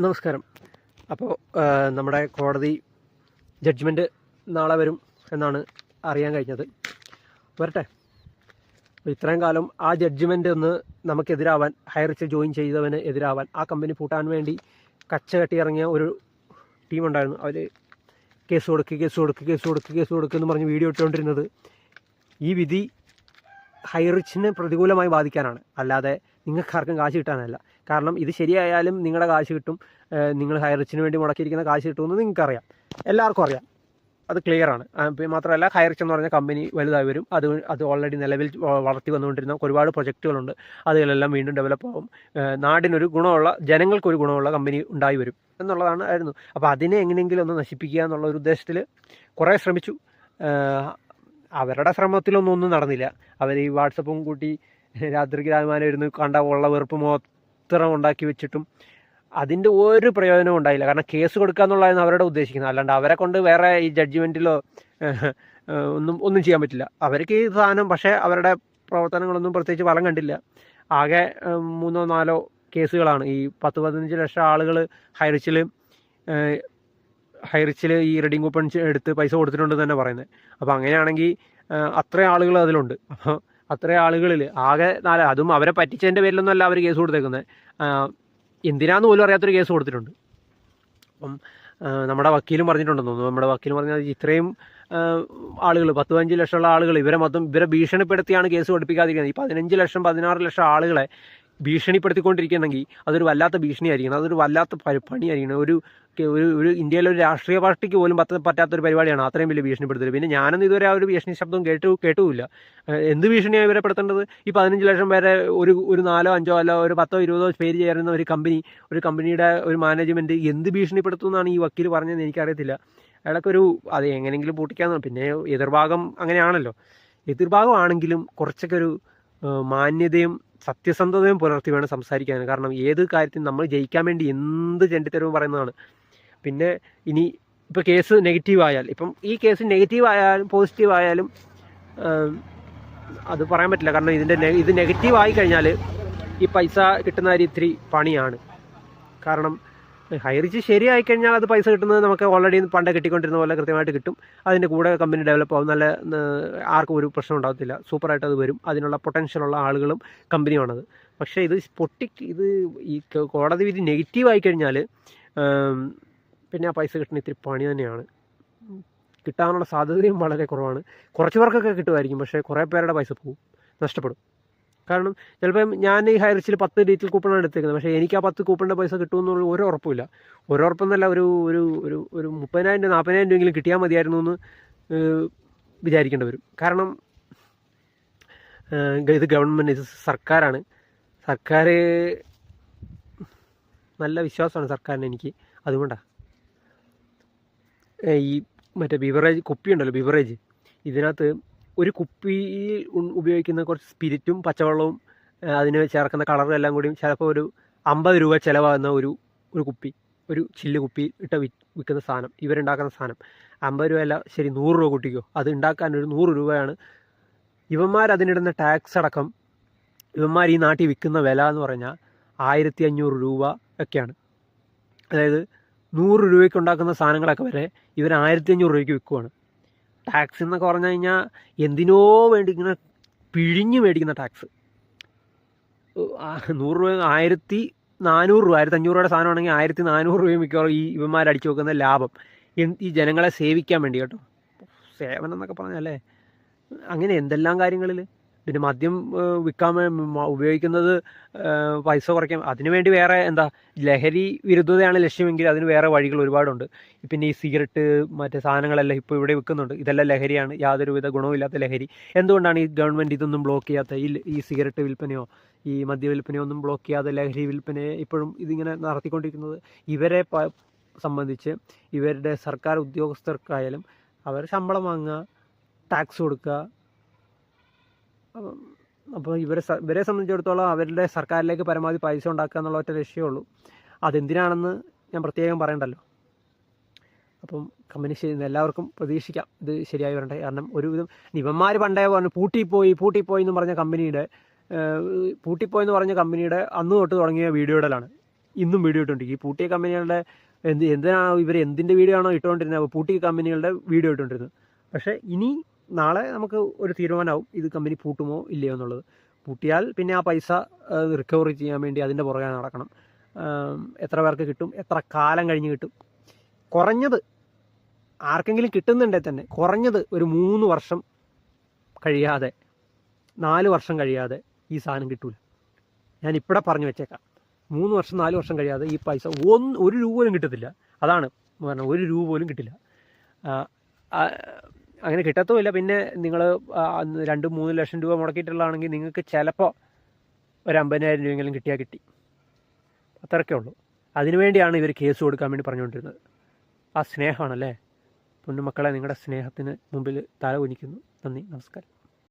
നമസ്കാരം. അപ്പോൾ നമ്മുടെ കോടതി ജഡ്ജ്മെൻറ്റ് നാളെ വരും എന്നാണ് അറിയാൻ കഴിഞ്ഞത്. വരട്ടെ. അപ്പോൾ ഇത്രയും കാലം ആ ജഡ്ജ്മെൻ്റ് ഒന്ന് നമുക്കെതിരാവാൻ, ഹൈറിച്ച് ജോയിൻ ചെയ്തവന് എതിരാവാൻ, ആ കമ്പനി പൂട്ടാൻ വേണ്ടി കച്ച കെട്ടി ഇറങ്ങിയ ഒരു ടീമുണ്ടായിരുന്നു. അവർ കേസ് കൊടുക്കുക എന്ന് പറഞ്ഞ് വീഡിയോ ഇട്ടുകൊണ്ടിരുന്നത് ഈ വിധി ഹൈറിച്ചിനെ പ്രതികൂലമായി ബാധിക്കാനാണ്, അല്ലാതെ നിങ്ങൾക്കാർക്കും കാശ് കിട്ടാനല്ല. കാരണം ഇത് ശരിയായാലും നിങ്ങളുടെ കാശ് കിട്ടും, നിങ്ങൾ ഹൈറിച്ചിന് വേണ്ടി മുടക്കിയിരിക്കുന്ന കാശ് കിട്ടുമെന്ന് നിങ്ങൾക്കറിയാം, എല്ലാവർക്കും അറിയാം, അത് ക്ലിയറാണ്. മാത്രമല്ല ഹൈറിച്ച് എന്ന് പറഞ്ഞ കമ്പനി വലുതായി വരും. അത് ഓൾറെഡി നിലവിൽ വളർത്തി വന്നുകൊണ്ടിരുന്ന ഒരുപാട് പ്രൊജക്റ്റുകളുണ്ട്. അതുകളെല്ലാം വീണ്ടും ഡെവലപ്പ് ആവും. നാടിനൊരു ഗുണമുള്ള, ജനങ്ങൾക്കൊരു ഗുണമുള്ള കമ്പനി ഉണ്ടായി വരും ആയിരുന്നു. അപ്പോൾ അതിനെ എങ്ങനെയെങ്കിലും ഒന്ന് നശിപ്പിക്കുക എന്നുള്ള ഒരു ഉദ്ദേശത്തിൽ കുറേ ശ്രമിച്ചു. അവരുടെ ശ്രമത്തിലൊന്നും നടന്നില്ല. അവർ ഈ വാട്സപ്പും കൂട്ടി രാത്രിക്ക് രാമാനം ഇരുന്ന് കണ്ട ഉള്ള വെറുപ്പ് മൊത്തം ഉണ്ടാക്കി വെച്ചിട്ടും അതിൻ്റെ ഒരു പ്രയോജനവും ഉണ്ടായില്ല. കാരണം കേസ് കൊടുക്കുക എന്നുള്ളതായിരുന്നു അവരുടെ ഉദ്ദേശിക്കുന്നത്. അല്ലാണ്ട് അവരെ കൊണ്ട് വേറെ ഈ ജഡ്ജ്മെൻറ്റിലോ ഒന്നും ചെയ്യാൻ പറ്റില്ല. അവർക്ക് ഈ സാധനം, പക്ഷേ അവരുടെ പ്രവർത്തനങ്ങളൊന്നും പ്രത്യേകിച്ച് ഫലം കണ്ടില്ല. ആകെ 3-4 കേസുകളാണ്. ഈ 10-15 ലക്ഷം ആളുകൾ ഹൈറിച്ചിൽ ഈ റെഡിങ് കൂപ്പൺ എടുത്ത് പൈസ കൊടുത്തിട്ടുണ്ടെന്ന് തന്നെ പറയുന്നത്. അപ്പോൾ അങ്ങനെയാണെങ്കിൽ അത്രയും ആളുകൾ അതിലുണ്ട്. അപ്പോൾ അത്രയും ആളുകളിൽ ആകെ 4, അതും അവരെ പറ്റിച്ചതിൻ്റെ പേരിലൊന്നുമല്ല അവർ കേസ് കൊടുത്തേക്കുന്നത്. എന്തിനാന്ന് പോലും അറിയാത്തൊരു കേസ് കൊടുത്തിട്ടുണ്ട്. അപ്പം നമ്മുടെ വക്കീലും പറഞ്ഞിട്ടുണ്ടെന്ന് തോന്നുന്നു. നമ്മുടെ വക്കീൽ പറഞ്ഞാൽ ഇത്രയും ആളുകൾ, 10-15 ലക്ഷമുള്ള ആളുകൾ ഇവരെ ഭീഷണിപ്പെടുത്തിയാണ് കേസ് കൊടുപ്പിക്കാതിരിക്കുന്നത്. ഈ 15 ലക്ഷം 16 ലക്ഷം ആളുകളെ ഭീഷണിപ്പെടുത്തിക്കൊണ്ടിരിക്കുന്നെങ്കിൽ അതൊരു വല്ലാത്ത ഭീഷണിയായിരിക്കണം, അതൊരു വല്ലാത്ത പണിയായിരിക്കണം. ഒരു ഇന്ത്യയിലെ ഒരു രാഷ്ട്രീയ പാർട്ടിക്ക് പോലും പറ്റാത്തൊരു പരിപാടിയാണ് അത്രയും വലിയ ഭീഷണിപ്പെടുത്തൽ. പിന്നെ ഞാനൊന്നും ഇതുവരെ ആ ഒരു ഭീഷണി ശബ്ദം കേട്ടുമില്ല. എന്ത് ഭീഷണിയാണ് ഇവരെ പെടുത്തേണ്ടത്? ഈ 15 ലക്ഷം പേരെ ഒരു 4-5 അല്ല ഒരു 10-20 പേര് ചേരുന്ന ഒരു കമ്പനിയുടെ ഒരു മാനേജ്മെൻറ്റ് എന്ത് ഭീഷണിപ്പെടുത്തുമെന്നാണ് ഈ വക്കീൽ പറഞ്ഞതെന്ന് എനിക്കറിയത്തില്ല. അയാളൊക്കെ അത് എങ്ങനെയെങ്കിലും പൂട്ടിക്കാന്ന്. പിന്നെ എതിർഭാഗം അങ്ങനെയാണല്ലോ. എതിർഭാഗമാണെങ്കിലും കുറച്ചൊക്കെ ഒരു മാന്യതയും സത്യസന്ധതയും പുലർത്തി വേണം സംസാരിക്കാൻ. കാരണം ഏത് കാര്യത്തിനും നമ്മൾ ജയിക്കാൻ വേണ്ടി എന്ത് ചെണ്ടിത്തരവും പറയുന്നതാണ്. പിന്നെ ഇനി ഇപ്പോൾ കേസ് നെഗറ്റീവ് ആയാൽ, ഇപ്പം ഈ കേസ് നെഗറ്റീവ് ആയാലും പോസിറ്റീവ് ആയാലും അത് പറയാൻ പറ്റില്ല. കാരണം ഇത് നെഗറ്റീവ് ആയി കഴിഞ്ഞാൽ ഈ പൈസ കിട്ടുന്ന കാര്യം ഇത്തിരി പണിയാണ്. കാരണം ഹൈറിച്ച് ശരിയായി കഴിഞ്ഞാൽ അത് പൈസ കിട്ടുന്നത് നമുക്ക് ഓൾറെഡി പണ്ടേ കിട്ടിക്കൊണ്ടിരുന്ന പോലെ കൃത്യമായിട്ട് കിട്ടും. അതിൻ്റെ കൂടെ കമ്പനി ഡെവലപ്പ് ആവും, നല്ല ആർക്കും ഒരു പ്രശ്നം ഉണ്ടാകത്തില്ല, സൂപ്പറായിട്ട് അത് വരും. അതിനുള്ള പൊട്ടൻഷ്യലുള്ള ആളുകളും കമ്പനിയാണത്. പക്ഷേ ഇത് ഈ കോടതി വിധി നെഗറ്റീവ് ആയി കഴിഞ്ഞാൽ പിന്നെ ആ പൈസ കിട്ടുന്ന ഇത്തിരി പണി തന്നെയാണ്. കിട്ടാനുള്ള സാധ്യതയും വളരെ കുറവാണ്. കുറച്ച് പേർക്കൊക്കെ കിട്ടുമായിരിക്കും, പക്ഷേ കുറേ പേരുടെ പൈസ പോകും, നഷ്ടപ്പെടും. കാരണം ചിലപ്പം ഞാൻ ഈ ഹൈറിച്ചിൽ 10 ഡീറ്റെയിൽ കൂപ്പണാണ് എടുത്തേക്കുന്നത്, പക്ഷേ എനിക്ക് ആ 10 കൂപ്പണിൻ്റെ പൈസ കിട്ടുമെന്നുള്ള ഒരു ഉറപ്പില്ല. ഉറപ്പെന്നല്ല, ഒരു 30,000 40,000 രൂപയെങ്കിലും കിട്ടിയാൽ മതിയായിരുന്നു എന്ന് വിചാരിക്കേണ്ടി വരും. കാരണം ഇത് ഗവൺമെൻറ്, ഇത് സർക്കാരാണ്. സർക്കാർ നല്ല വിശ്വാസമാണ് സർക്കാരിന് എനിക്ക്. അതുകൊണ്ടാണ് ഈ മറ്റേ കുപ്പിയുണ്ടല്ലോ, ബിവറേജ്, ഇതിനകത്ത് ഒരു കുപ്പിയിൽ ഉപയോഗിക്കുന്ന കുറച്ച് സ്പിരിറ്റും പച്ചവെള്ളവും അതിന് ചേർക്കുന്ന കളറും എല്ലാം കൂടിയും ചിലപ്പോൾ ഒരു 50 രൂപ ചിലവാകുന്ന ഒരു കുപ്പി, ഒരു ചില്ല് കുപ്പി ഇട്ട് വിൽക്കുന്ന സാധനം, ഇവരുണ്ടാക്കുന്ന സാധനം 50 രൂപ അല്ല, ശരി 100 രൂപ കൂട്ടിക്കോ. അത് ഉണ്ടാക്കാൻ ഒരു 100 രൂപയാണ്. അതിനിടുന്ന ടാക്സ് അടക്കം ഇവന്മാർ ഈ നാട്ടിൽ വിൽക്കുന്ന വില എന്ന് പറഞ്ഞാൽ 1500 രൂപ ഒക്കെയാണ്. അതായത് 100 രൂപയ്ക്ക് ഉണ്ടാക്കുന്ന സാധനങ്ങളൊക്കെ വരെ ഇവർ 1500 രൂപയ്ക്ക് വിൽക്കുവാണ്. ടാക്സ് എന്നൊക്കെ പറഞ്ഞു കഴിഞ്ഞാൽ എന്തിനോ വേണ്ടി ഇങ്ങനെ പിഴിഞ്ഞ് മേടിക്കുന്ന ടാക്സ്. 100 രൂപ 1400 രൂപ 1500 രൂപയുടെ സാധനമാണെങ്കിൽ 1400 രൂപയും മിക്കവാറും ഈ ഇവന്മാർ അടിച്ചു വെക്കുന്ന ലാഭം ഈ ജനങ്ങളെ സേവിക്കാൻ വേണ്ടി കേട്ടോ. സേവനം എന്നൊക്കെ പറഞ്ഞല്ലേ, അങ്ങനെ എന്തെല്ലാം കാര്യങ്ങളിൽ. പിന്നെ മദ്യം വിൽക്കാൻ ഉപയോഗിക്കുന്നത് പൈസ കുറയ്ക്കാം, അതിനുവേണ്ടി വേറെ ലഹരി വിരുദ്ധതയാണ് ലക്ഷ്യമെങ്കിൽ അതിന് വേറെ വഴികൾ ഒരുപാടുണ്ട്. പിന്നെ ഈ സിഗരറ്റ് മറ്റേ സാധനങ്ങളെല്ലാം ഇപ്പോൾ ഇവിടെ വിൽക്കുന്നുണ്ട്. ഇതെല്ലാം ലഹരിയാണ്, യാതൊരുവിധ ഗുണവുമില്ലാത്ത ലഹരി. എന്തുകൊണ്ടാണ് ഈ ഗവൺമെൻറ് ഇതൊന്നും ബ്ലോക്ക് ചെയ്യാത്ത? ഈ സിഗരറ്റ് വിൽപ്പനയോ ഈ മദ്യവിൽപ്പനയോ ഒന്നും ബ്ലോക്ക് ചെയ്യാതെ ലഹരി വിൽപ്പനയെ ഇപ്പോഴും ഇതിങ്ങനെ നടത്തിക്കൊണ്ടിരിക്കുന്നത്? ഇവരെ സംബന്ധിച്ച് ഇവരുടെ സർക്കാർ ഉദ്യോഗസ്ഥർക്കായാലും അവർ ശമ്പളം വാങ്ങുക, ടാക്സ് കൊടുക്കുക. അപ്പോൾ ഇവരെ സംബന്ധിച്ചിടത്തോളം അവരുടെ സർക്കാരിലേക്ക് പരമാവധി പൈസ ഉണ്ടാക്കുക എന്നുള്ള ഒറ്റ ലക്ഷ്യമേ ഉള്ളൂ. അതെന്തിനാണെന്ന് ഞാൻ പ്രത്യേകം പറയണ്ടല്ലോ. അപ്പം കമ്പനി എല്ലാവർക്കും പ്രതീക്ഷിക്കാം ഇത് ശരിയായി വരണ്ടേ. കാരണം ഒരുവിധം ഇവന്മാർ പണ്ടേ പറഞ്ഞു പൂട്ടിപ്പോയി എന്ന് പറഞ്ഞ കമ്പനിയുടെ അന്ന് തൊട്ട് തുടങ്ങിയ വീഡിയോ ഇടലാണ്. ഇന്നും വീഡിയോ ഇട്ടുകൊണ്ടിരിക്കും. ഈ പൂട്ടിയ കമ്പനികളുടെ എന്തിനാണോ ഇവർ എന്തിൻ്റെ വീഡിയോ ആണോ ഇട്ടുകൊണ്ടിരുന്നത്, പൂട്ടിയ കമ്പനികളുടെ വീഡിയോ ഇട്ടുകൊണ്ടിരുന്നത്. പക്ഷേ ഇനി നാളെ നമുക്ക് ഒരു തീരുമാനമാവും ഇത് കമ്പനി പൂട്ടുമോ ഇല്ലയോ എന്നുള്ളത്. പൂട്ടിയാൽ പിന്നെ ആ പൈസ റിക്കവറി ചെയ്യാൻ വേണ്ടി അതിൻ്റെ പുറകെ നടക്കണം. എത്ര പേർക്ക് കിട്ടും, എത്ര കാലം കഴിഞ്ഞ് കിട്ടും, കുറഞ്ഞത് ആർക്കെങ്കിലും കിട്ടുന്നുണ്ടെങ്കിൽ തന്നെ കുറഞ്ഞത് ഒരു 3 വർഷം കഴിയാതെ 4 വർഷം കഴിയാതെ ഈ സാധനം കിട്ടൂല. ഞാൻ ഇപ്പോഴെ പറഞ്ഞു വെച്ചേക്കാം, 3 വർഷം 4 വർഷം കഴിയാതെ ഈ പൈസ 1 രൂപ പോലും കിട്ടത്തില്ല. അതാണ് പറഞ്ഞത്, 1 രൂപ പോലും കിട്ടില്ല. അങ്ങനെ കിട്ടത്തുമില്ല. പിന്നെ നിങ്ങൾ 2-3 ലക്ഷം രൂപ മുടക്കിയിട്ടുള്ളതാണെങ്കിൽ നിങ്ങൾക്ക് ചിലപ്പോൾ ഒരു 50,000 രൂപയെങ്കിലും കിട്ടിയാൽ കിട്ടി, അത്രയൊക്കെ ഉള്ളൂ. അതിനുവേണ്ടിയാണ് ഇവർ കേസ് കൊടുക്കാൻ വേണ്ടി പറഞ്ഞുകൊണ്ടിരുന്നത്. ആ സ്നേഹമാണല്ലേ പൊന്നുമക്കളെ, നിങ്ങളുടെ സ്നേഹത്തിന് മുമ്പിൽ തല കുനിക്കുന്നു. നന്ദി, നമസ്കാരം.